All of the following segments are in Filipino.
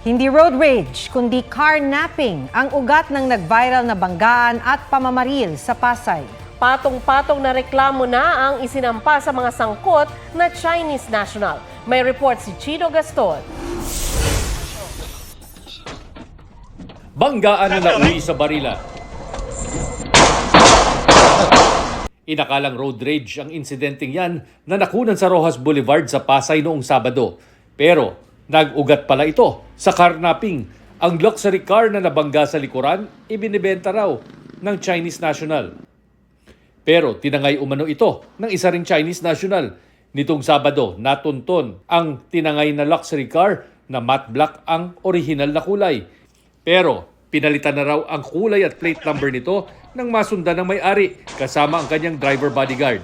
Hindi road rage, kundi carnapping ang ugat ng nag-viral na banggaan at pamamaril sa Pasay. Patong-patong na reklamo na ang isinampa sa mga sangkot na Chinese national. May report si Chino Gaston. Banggaan na nauwi sa barilan. Inakalang road rage ang insidenteng yan na nakunan sa Rojas Boulevard sa Pasay noong Sabado. Pero nag-ugat pala ito sa carnapping. Ang luxury car na nabangga sa likuran, ibinibenta raw ng Chinese national. Pero tinangay umano ito ng isa ring Chinese national. Nitong Sabado, natunton ang tinangay na luxury car na matte black ang orihinal na kulay. Pero pinalitan na raw ang kulay at plate number nito nang masundan ng may-ari kasama ang kanyang driver bodyguard.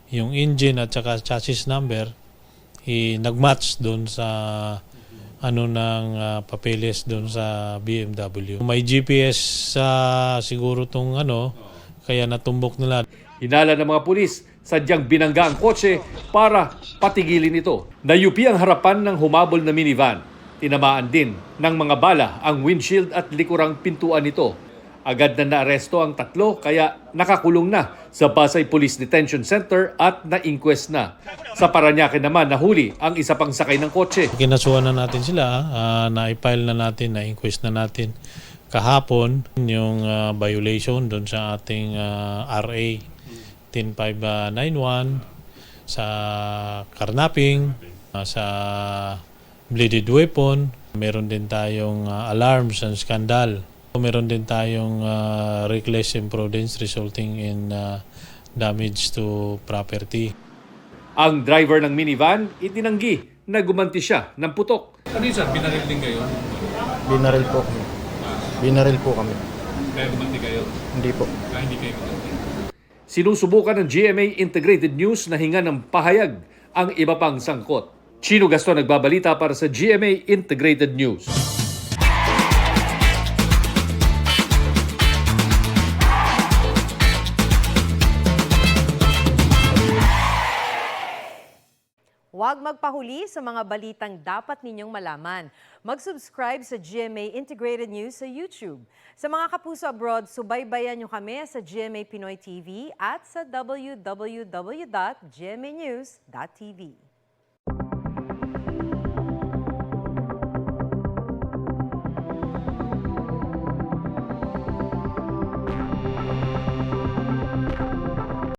Yung engine at saka chassis number, nag-match doon sa papeles doon sa BMW. May GPS siguro tong kaya natumbok nila. Hinala ng mga pulis, sadyang binangga ang kotse para patigilin ito. Nayupi ang harapan ng humabol na minivan. Tinamaan din ng mga bala ang windshield at likurang pintuan nito. Agad na naaresto ang tatlo kaya nakakulong na sa Pasay Police Detention Center at na-inquest na. Sa Parañaque naman nahuli ang isa pang sakay ng kotse. Kinasuhan na natin sila, na-file na natin, na-inquest na natin kahapon yung violation doon sa ating RA 10591 sa carnapping, sa bladed weapon. Meron din tayong alarms and scandal. Meron din tayong reckless imprudence resulting in damage to property. Ang driver ng minivan itinanggi na gumanti siya ng putok. Ano yun, sir? Binaril din kayo? Binaril po kami. Binaril po kami. Kaya gumanti kayo? Hindi po. Hindi kayo gumanti. Sinusubukan ng GMA Integrated News na hinga ng pahayag ang iba pang sangkot. Chino Gaston nagbabalita para sa GMA Integrated News. Huwag magpahuli sa mga balitang dapat ninyong malaman. Mag-subscribe sa GMA Integrated News sa YouTube. Sa mga kapuso abroad, subaybayan nyo kami sa GMA Pinoy TV at sa www.gmanews.tv.